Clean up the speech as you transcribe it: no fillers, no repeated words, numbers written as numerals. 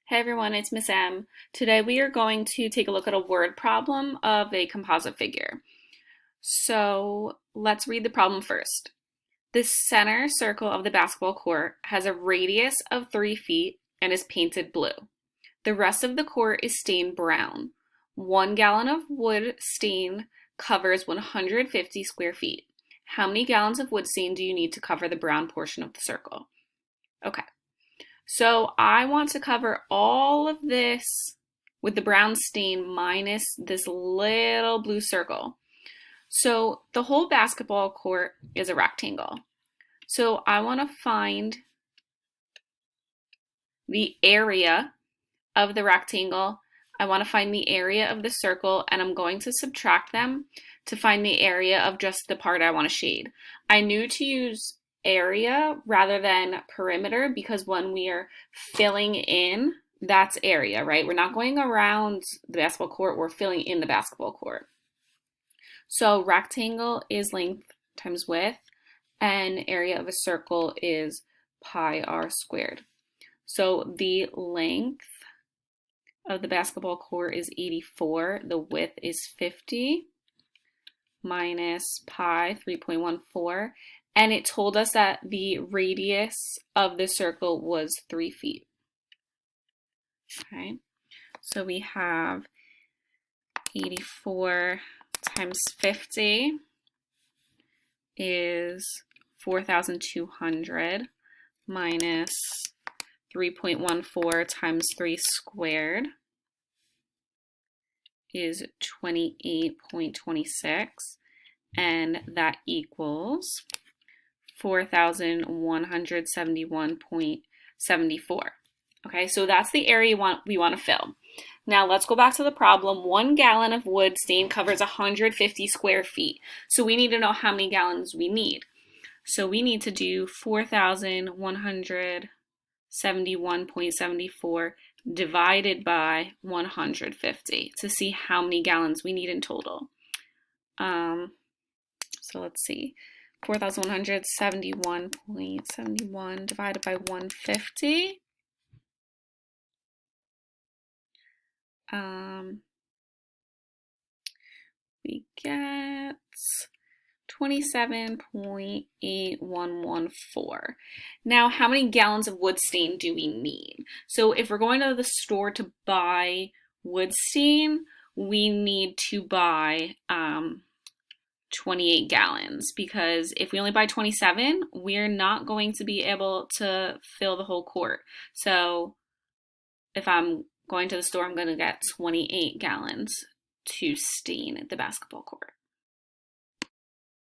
Hey everyone, it's Miss M. Today we are going to take a look at a word problem of a composite figure. So let's read the problem first. The center circle of the basketball court has a radius of 3 feet and is painted blue. The rest of the court is stained brown. 1 gallon of wood stain covers 150 square feet. How many gallons of wood stain do you need to cover the brown portion of the circle? Okay. So I want to cover all of this with the brown stain minus this little blue circle. So the whole basketball court is a rectangle. So I want to find the area of the rectangle. I want to find the area of the circle, and I'm going to subtract them to find the area of just the part I want to shade. I knew to use area rather than perimeter because when we are filling in, that's area, right? We're not going around the basketball court, we're filling in the basketball court. So rectangle is length times width, and area of a circle is pi r squared. So the length of the basketball court is 84, the width is 50, minus pi 3.14, and it told us that the radius of the circle was 3 feet. Okay, so we have 84 times 50 is 4,200 minus 3.14 times 3 squared is 28.26, and that equals 4,171.74. Okay, so that's the area we want to fill. Now let's go back to the problem. 1 gallon of wood stain covers 150 square feet. So we need to know how many gallons we need. So we need to do 4,171.74 divided by 150 to see how many gallons we need in total. So let's see. 4,171.71 divided by 150. We get 27.8114. Now, how many gallons of wood stain do we need? So if we're going to the store to buy wood stain, we need to buy 28 gallons, because if we only buy 27, we're not going to be able to fill the whole court. So if I'm going to the store, I'm going to get 28 gallons to stain the basketball court.